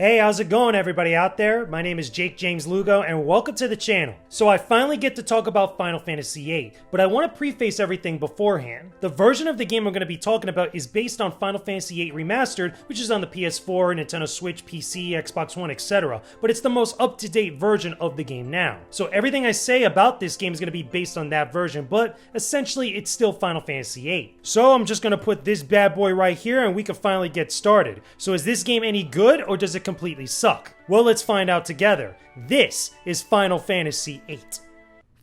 Hey, how's it going everybody out there? My name is Jakejames Lugo and welcome to the channel. So I finally get to talk about Final Fantasy VIII, but I want to preface everything beforehand. The version of the game I'm going to be talking about is based on Final Fantasy VIII Remastered, which is on the PS4, Nintendo Switch, PC, Xbox One, etc. But it's the most up-to-date version of the game now. So everything I say about this game is going to be based on that version, but essentially it's still Final Fantasy VIII. So I'm just going to put this bad boy right here and we can finally get started. So is this game any good or does it completely suck? Well, let's find out together. This is Final Fantasy VIII.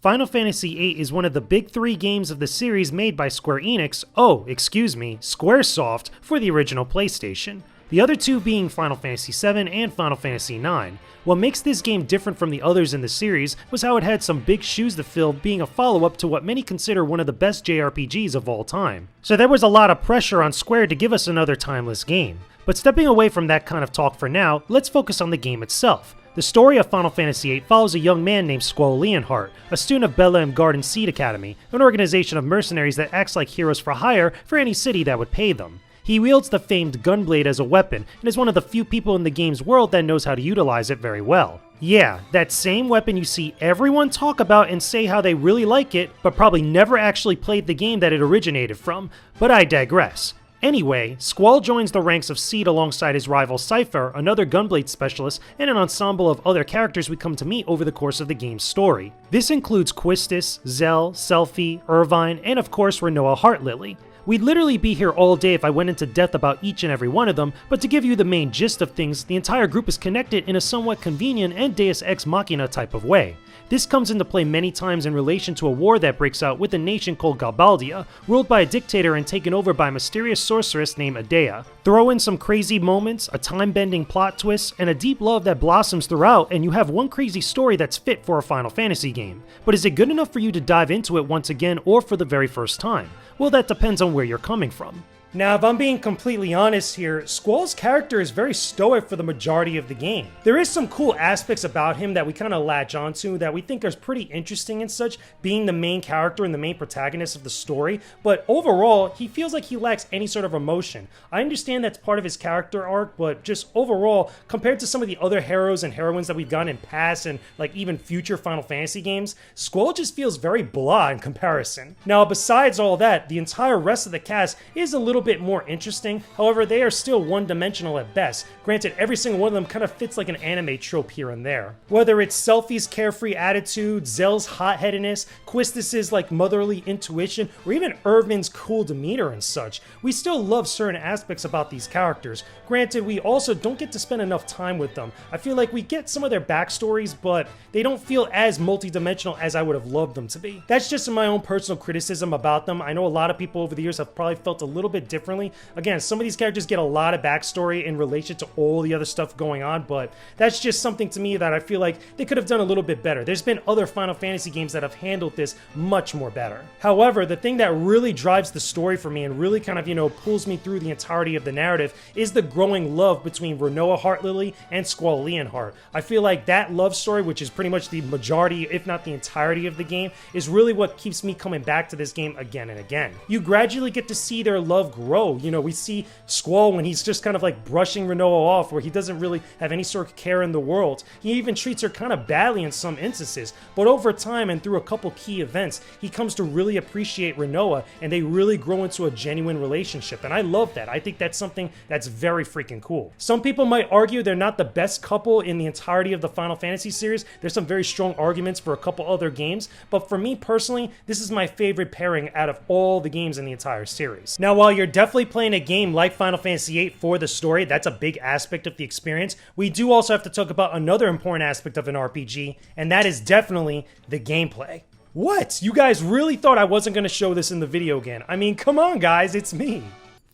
Final Fantasy VIII is one of the big three games of the series made by Square Enix, Squaresoft, for the original PlayStation. The other two being Final Fantasy VII and Final Fantasy IX. What makes this game different from the others in the series was how it had some big shoes to fill, being a follow-up to what many consider one of the best JRPGs of all time. So there was a lot of pressure on Square to give us another timeless game. But stepping away from that kind of talk for now, let's focus on the game itself. The story of Final Fantasy VIII follows a young man named Squall Leonhardt, a student of Bella Garden Seed Academy, an organization of mercenaries that acts like heroes for hire for any city that would pay them. He wields the famed Gunblade as a weapon, and is one of the few people in the game's world that knows how to utilize it very well. Yeah, that same weapon you see everyone talk about and say how they really like it, but probably never actually played the game that it originated from, but I digress. Anyway, Squall joins the ranks of Seed alongside his rival Cypher, another Gunblade specialist, and an ensemble of other characters we come to meet over the course of the game's story. This includes Quistis, Zell, Selphie, Irvine, and of course Rinoa Heartlily. We'd literally be here all day if I went into depth about each and every one of them, but to give you the main gist of things, the entire group is connected in a somewhat convenient and Deus Ex Machina type of way. This comes into play many times in relation to a war that breaks out with a nation called Galbaldia, ruled by a dictator and taken over by a mysterious sorceress named Adea. Throw in some crazy moments, a time-bending plot twist, and a deep love that blossoms throughout, and you have one crazy story that's fit for a Final Fantasy game. But is it good enough for you to dive into it once again or for the very first time? Well, that depends on where you're coming from. Now, if I'm being completely honest here, Squall's character is very stoic for the majority of the game. There is some cool aspects about him that we kind of latch onto that we think are pretty interesting and such, being the main character and the main protagonist of the story, but overall, he feels like he lacks any sort of emotion. I understand that's part of his character arc, but just overall, compared to some of the other heroes and heroines that we've gotten in past and like even future Final Fantasy games, Squall just feels very blah in comparison. Now, besides all that, the entire rest of the cast is a little bit more interesting, however they are still one-dimensional at best. Granted, every single one of them kind of fits like an anime trope here and there. Whether it's Selphie's carefree attitude, Zell's hot-headedness, Quistis' like motherly intuition, or even Irvin's cool demeanor and such, we still love certain aspects about these characters. Granted, we also don't get to spend enough time with them. I feel like we get some of their backstories, but they don't feel as multi-dimensional as I would have loved them to be. That's just my own personal criticism about them. I know a lot of people over the years have probably felt a little bit differently. Again, some of these characters get a lot of backstory in relation to all the other stuff going on, but that's just something to me that I feel like they could have done a little bit better. There's been other Final Fantasy games that have handled this much more better. However, the thing that really drives the story for me and really kind of, pulls me through the entirety of the narrative is the growing love between Rinoa Heartlily and Squall Leonhardt. I feel like that love story, which is pretty much the majority, if not the entirety of the game, is really what keeps me coming back to this game again and again. You gradually get to see their love grow. We see Squall when he's just kind of like brushing Rinoa off, where he doesn't really have any sort of care in the world. He even treats her kind of badly in some instances, but over time and through a couple key events, he comes to really appreciate Rinoa, and they really grow into a genuine relationship, and I love that. I think that's something that's very freaking cool. Some people might argue they're not the best couple in the entirety of the Final Fantasy series. There's some very strong arguments for a couple other games, but for me personally, this is my favorite pairing out of all the games in the entire series. Now, while you're definitely playing a game like Final Fantasy VIII for the story, that's a big aspect of the experience, we do also have to talk about another important aspect of an RPG, and that is definitely the gameplay. What? You guys really thought I wasn't going to show this in the video again? I mean, come on guys, it's me.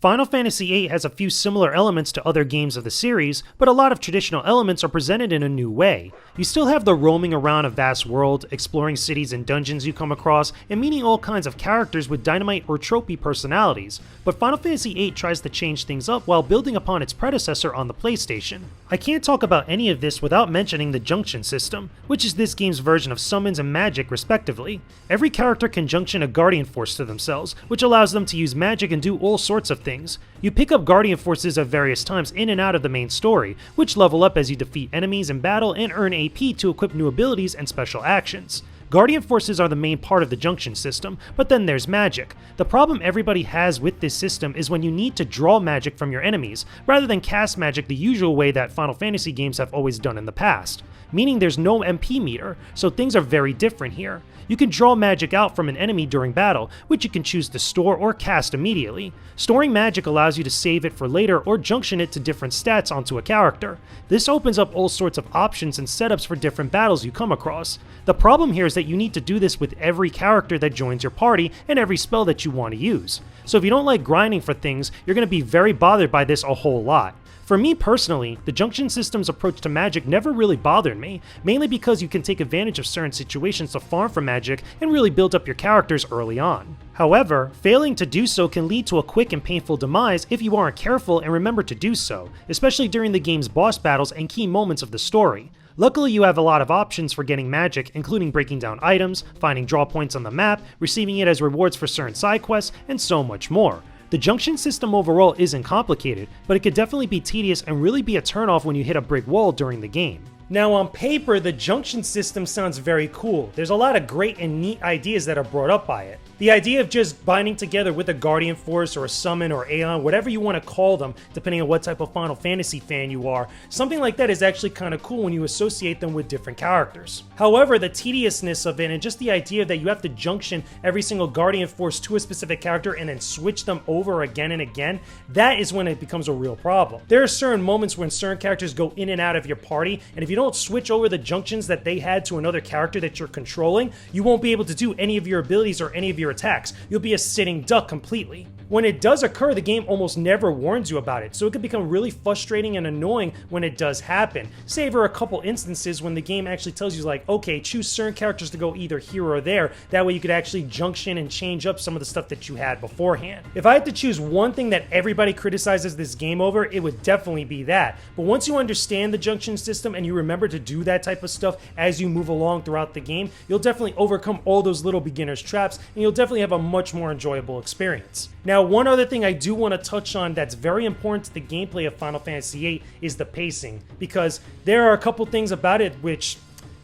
Final Fantasy VIII has a few similar elements to other games of the series, but a lot of traditional elements are presented in a new way. You still have the roaming around a vast world, exploring cities and dungeons you come across, and meeting all kinds of characters with dynamite or tropey personalities, but Final Fantasy VIII tries to change things up while building upon its predecessor on the PlayStation. I can't talk about any of this without mentioning the Junction System, which is this game's version of summons and magic respectively. Every character can junction a guardian force to themselves, which allows them to use magic and do all sorts of things, things. You pick up Guardian Forces at various times in and out of the main story, which level up as you defeat enemies in battle and earn AP to equip new abilities and special actions. Guardian Forces are the main part of the Junction System, but then there's magic. The problem everybody has with this system is when you need to draw magic from your enemies, rather than cast magic the usual way that Final Fantasy games have always done in the past. Meaning there's no MP meter, so things are very different here. You can draw magic out from an enemy during battle, which you can choose to store or cast immediately. Storing magic allows you to save it for later or junction it to different stats onto a character. This opens up all sorts of options and setups for different battles you come across. The problem here is that you need to do this with every character that joins your party and every spell that you want to use. So if you don't like grinding for things, you're going to be very bothered by this a whole lot. For me personally, the Junction System's approach to magic never really bothered me, mainly because you can take advantage of certain situations to farm for magic and really build up your characters early on. However, failing to do so can lead to a quick and painful demise if you aren't careful and remember to do so, especially during the game's boss battles and key moments of the story. Luckily, you have a lot of options for getting magic, including breaking down items, finding draw points on the map, receiving it as rewards for certain side quests, and so much more. The Junction System overall isn't complicated, but it could definitely be tedious and really be a turnoff when you hit a brick wall during the game. Now on paper, the Junction System sounds very cool. There's a lot of great and neat ideas that are brought up by it. The idea of just binding together with a Guardian Force or a Summon or Aeon, whatever you want to call them, depending on what type of Final Fantasy fan you are, something like that is actually kind of cool when you associate them with different characters. However, the tediousness of it and just the idea that you have to junction every single Guardian Force to a specific character and then switch them over again and again, that is when it becomes a real problem. There are certain moments when certain characters go in and out of your party, and if you don't switch over the junctions that they had to another character that you're controlling, you won't be able to do any of your abilities or any of your attacks. You'll be a sitting duck completely. When it does occur, the game almost never warns you about it, so it can become really frustrating and annoying when it does happen, save for a couple instances when the game actually tells you like, okay, choose certain characters to go either here or there, that way you could actually junction and change up some of the stuff that you had beforehand. If I had to choose one thing that everybody criticizes this game over, it would definitely be that. But once you understand the junction system and you remember to do that type of stuff as you move along throughout the game, you'll definitely overcome all those little beginner's traps and you'll definitely have a much more enjoyable experience. Now, one other thing I do want to touch on that's very important to the gameplay of Final Fantasy VIII is the pacing, because there are a couple things about it which,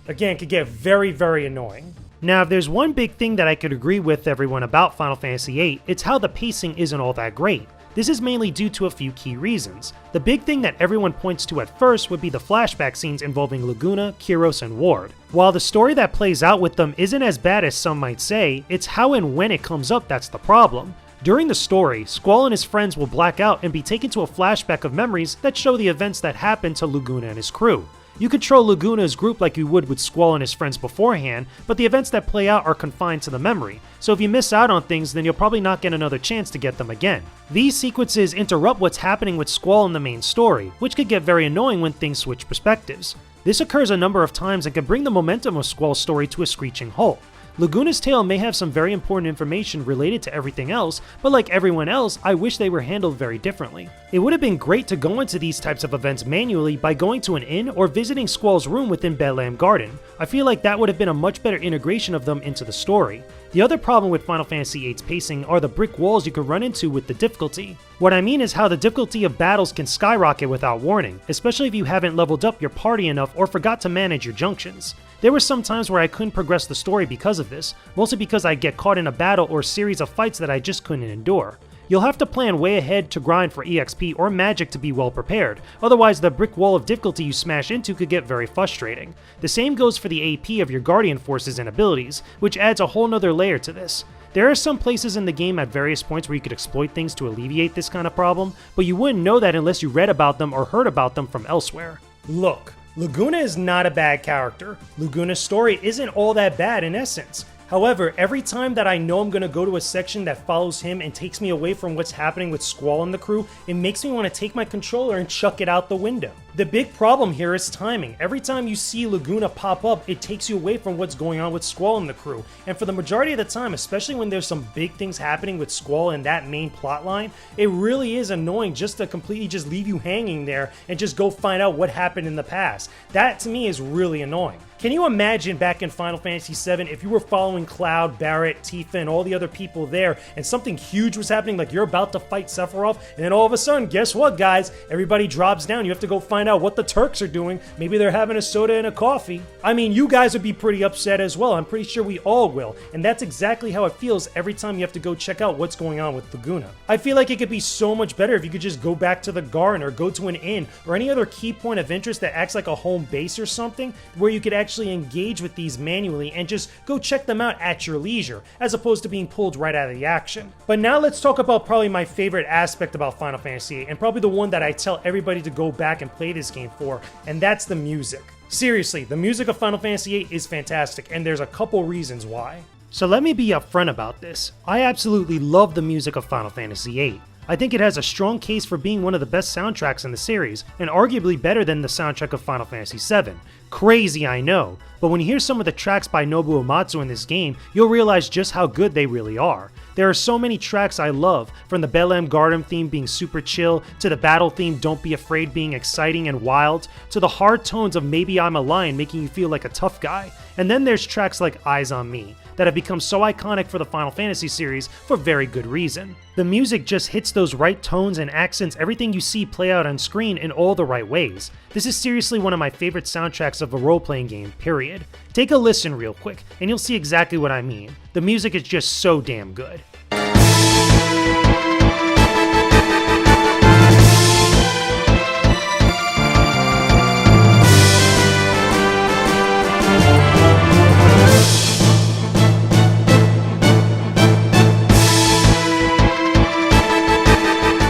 again, could get very, very annoying. Now, if there's one big thing that I could agree with everyone about Final Fantasy VIII, it's how the pacing isn't all that great. This is mainly due to a few key reasons. The big thing that everyone points to at first would be the flashback scenes involving Laguna, Kyros, and Ward. While the story that plays out with them isn't as bad as some might say, it's how and when it comes up that's the problem. During the story, Squall and his friends will black out and be taken to a flashback of memories that show the events that happened to Laguna and his crew. You control Laguna's group like you would with Squall and his friends beforehand, but the events that play out are confined to the memory, so if you miss out on things then you'll probably not get another chance to get them again. These sequences interrupt what's happening with Squall in the main story, which could get very annoying when things switch perspectives. This occurs a number of times and can bring the momentum of Squall's story to a screeching halt. Laguna's tale may have some very important information related to everything else, but like everyone else, I wish they were handled very differently. It would have been great to go into these types of events manually by going to an inn or visiting Squall's room within Bedlam Garden. I feel like that would have been a much better integration of them into the story. The other problem with Final Fantasy VIII's pacing are the brick walls you can run into with the difficulty. What I mean is how the difficulty of battles can skyrocket without warning, especially if you haven't leveled up your party enough or forgot to manage your junctions. There were some times where I couldn't progress the story because of this, mostly because I'd get caught in a battle or series of fights that I just couldn't endure. You'll have to plan way ahead to grind for EXP or magic to be well prepared, otherwise the brick wall of difficulty you smash into could get very frustrating. The same goes for the AP of your Guardian Forces and abilities, which adds a whole nother layer to this. There are some places in the game at various points where you could exploit things to alleviate this kind of problem, but you wouldn't know that unless you read about them or heard about them from elsewhere. Look, Laguna is not a bad character. Laguna's story isn't all that bad in essence. However, every time that I know I'm going to go to a section that follows him and takes me away from what's happening with Squall and the crew, it makes me want to take my controller and chuck it out the window. The big problem here is timing. Every time you see Laguna pop up, it takes you away from what's going on with Squall and the crew. And for the majority of the time, especially when there's some big things happening with Squall and that main plot line, it really is annoying just to completely just leave you hanging there and just go find out what happened in the past. That to me is really annoying. Can you imagine back in Final Fantasy VII if you were following Cloud, Barret, Tifa, and all the other people there, and something huge was happening, like you're about to fight Sephiroth, and then all of a sudden, guess what, guys? Everybody drops down. You have to go find out what the Turks are doing. Maybe they're having a soda and a coffee. I mean, you guys would be pretty upset as well. I'm pretty sure we all will. And that's exactly how it feels every time you have to go check out what's going on with Laguna. I feel like it could be so much better if you could just go back to the garden or go to an inn or any other key point of interest that acts like a home base or something, where you could actually engage with these manually and just go check them out at your leisure, as opposed to being pulled right out of the action. But now let's talk about probably my favorite aspect about Final Fantasy VIII, and probably the one that I tell everybody to go back and play this game for, and that's the music. Seriously, the music of Final Fantasy VIII is fantastic, and there's a couple reasons why. So let me be upfront about this. I absolutely love the music of Final Fantasy VIII. I think it has a strong case for being one of the best soundtracks in the series, and arguably better than the soundtrack of Final Fantasy VII. Crazy, I know, but when you hear some of the tracks by Nobuo Uematsu in this game, you'll realize just how good they really are. There are so many tracks I love, from the Belem Garden theme being super chill, to the battle theme Don't Be Afraid being exciting and wild, to the hard tones of Maybe I'm a Lion making you feel like a tough guy. And then there's tracks like Eyes on Me, that have become so iconic for the Final Fantasy series for very good reason. The music just hits those right tones and accents everything you see play out on screen in all the right ways. This is seriously one of my favorite soundtracks of a role-playing game, period. Take a listen real quick, and you'll see exactly what I mean. The music is just so damn good.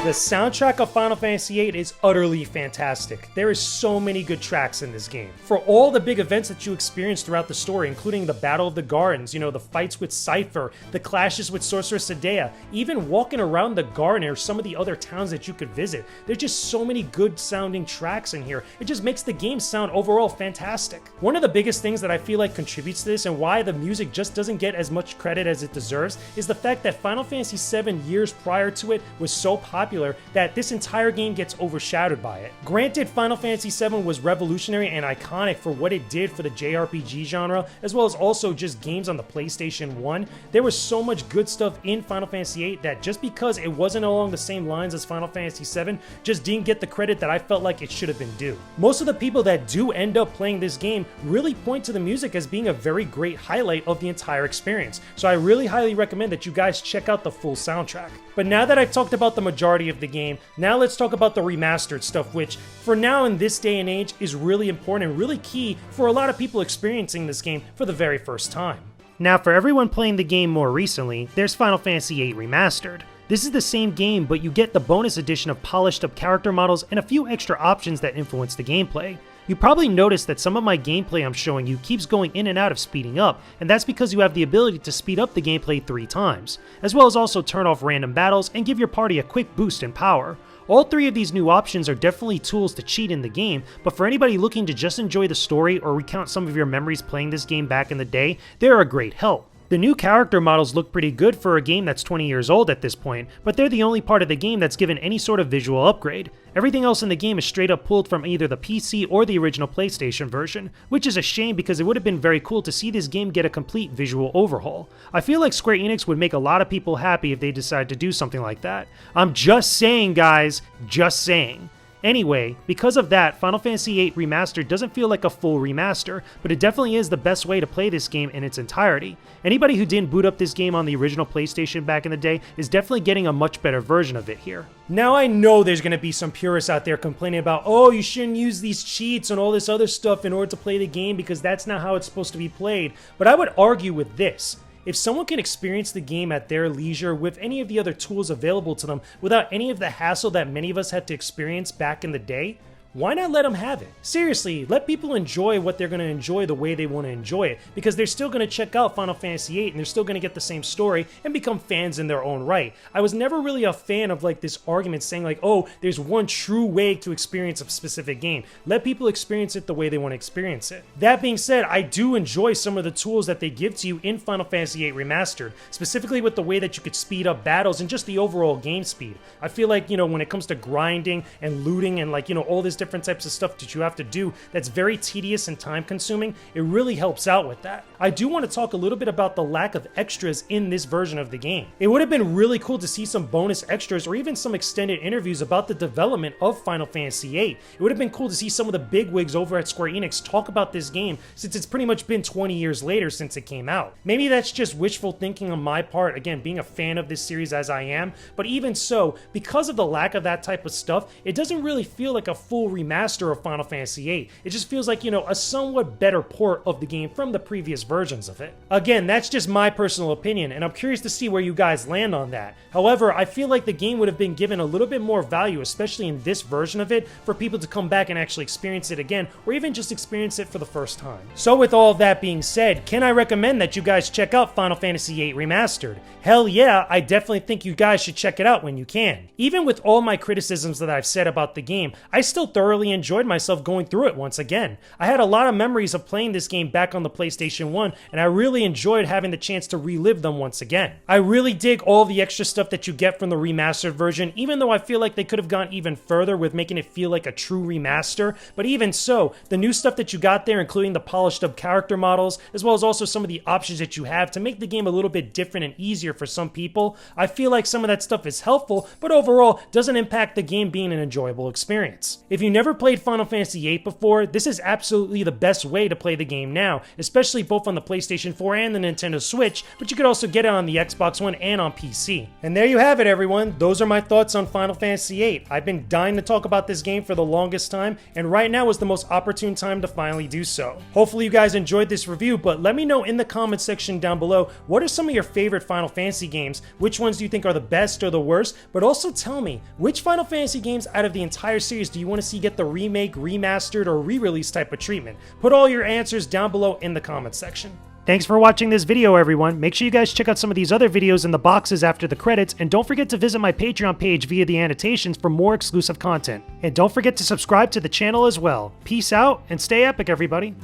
The soundtrack of Final Fantasy VIII is utterly fantastic. There is so many good tracks in this game. For all the big events that you experience throughout the story, including the Battle of the Gardens, the fights with Cypher, the clashes with Sorceress Sadea, even walking around the garden or some of the other towns that you could visit, there's just so many good sounding tracks in here. It just makes the game sound overall fantastic. One of the biggest things that I feel like contributes to this, and why the music just doesn't get as much credit as it deserves, is the fact that Final Fantasy VII years prior to it was so popular that this entire game gets overshadowed by it. Granted, Final Fantasy VII was revolutionary and iconic for what it did for the JRPG genre, as well as also just games on the PlayStation 1. There was so much good stuff in Final Fantasy VIII that just because it wasn't along the same lines as Final Fantasy VII, just didn't get the credit that I felt like it should have been due. Most of the people that do end up playing this game really point to the music as being a very great highlight of the entire experience, so I really highly recommend that you guys check out the full soundtrack. But now that I've talked about the majority of the game, now let's talk about the remastered stuff, which for now in this day and age is really important and really key for a lot of people experiencing this game for the very first time. Now for everyone playing the game more recently, there's Final Fantasy VIII Remastered. This is the same game, but you get the bonus edition of polished up character models and a few extra options that influence the gameplay. You probably noticed that some of my gameplay I'm showing you keeps going in and out of speeding up, and that's because you have the ability to speed up the gameplay 3 times, as well as also turn off random battles and give your party a quick boost in power. All 3 of these new options are definitely tools to cheat in the game, but for anybody looking to just enjoy the story or recount some of your memories playing this game back in the day, they're a great help. The new character models look pretty good for a game that's 20 years old at this point, but they're the only part of the game that's given any sort of visual upgrade. Everything else in the game is straight up pulled from either the PC or the original PlayStation version, which is a shame because it would have been very cool to see this game get a complete visual overhaul. I feel like Square Enix would make a lot of people happy if they decide to do something like that. I'm just saying, guys, just saying. Anyway, because of that, Final Fantasy VIII Remastered doesn't feel like a full remaster, but it definitely is the best way to play this game in its entirety. Anybody who didn't boot up this game on the original PlayStation back in the day is definitely getting a much better version of it here. Now I know there's going to be some purists out there complaining about, oh, you shouldn't use these cheats and all this other stuff in order to play the game because that's not how it's supposed to be played, but I would argue with this. If someone can experience the game at their leisure with any of the other tools available to them without any of the hassle that many of us had to experience back in the day, why not let them have it? Seriously, let people enjoy what they're going to enjoy the way they want to enjoy it, because they're still going to check out Final Fantasy VIII and they're still going to get the same story and become fans in their own right. I was never really a fan of like this argument saying like, oh, there's one true way to experience a specific game. Let people experience it the way they want to experience it. That being said, I do enjoy some of the tools that they give to you in Final Fantasy VIII Remastered, specifically with the way that you could speed up battles and just the overall game speed. I feel like, when it comes to grinding and looting and like, all this different types of stuff that you have to do that's very tedious and time consuming, it really helps out with that. I do want to talk a little bit about the lack of extras in this version of the game. It would have been really cool to see some bonus extras or even some extended interviews about the development of Final Fantasy VIII. It would have been cool to see some of the bigwigs over at Square Enix talk about this game, since it's pretty much been 20 years later since it came out. Maybe that's just wishful thinking on my part, again, being a fan of this series as I am, but even so, because of the lack of that type of stuff, it doesn't really feel like a full remaster of Final Fantasy VIII. It just feels like, a somewhat better port of the game from the previous versions of it. Again, that's just my personal opinion, and I'm curious to see where you guys land on that. However, I feel like the game would have been given a little bit more value, especially in this version of it, for people to come back and actually experience it again, or even just experience it for the first time. So with all of that being said, can I recommend that you guys check out Final Fantasy VIII Remastered? Hell yeah, I definitely think you guys should check it out when you can. Even with all my criticisms that I've said about the game, I still thoroughly enjoyed myself going through it once again. I had a lot of memories of playing this game back on the PlayStation 1, and I really enjoyed having the chance to relive them once again. I really dig all the extra stuff that you get from the remastered version, even though I feel like they could have gone even further with making it feel like a true remaster, but even so, the new stuff that you got there, including the polished up character models, as well as also some of the options that you have to make the game a little bit different and easier for some people, I feel like some of that stuff is helpful, but overall doesn't impact the game being an enjoyable experience. If you never played Final Fantasy VIII before, this is absolutely the best way to play the game now, especially both on the PlayStation 4 and the Nintendo Switch, but you could also get it on the Xbox One and on PC. And there you have it, everyone. Those are my thoughts on Final Fantasy VIII. I've been dying to talk about this game for the longest time, and right now is the most opportune time to finally do so. Hopefully you guys enjoyed this review, but let me know in the comment section down below, what are some of your favorite Final Fantasy games? Which ones do you think are the best or the worst? But also tell me, which Final Fantasy games out of the entire series do you want to see get the remake, remastered, or re-release type of treatment? Put all your answers down below in the comment section. Thanks for watching this video, everyone. Make sure you guys check out some of these other videos in the boxes after the credits, and don't forget to visit my Patreon page via the annotations for more exclusive content. And don't forget to subscribe to the channel as well. Peace out, and stay epic, everybody.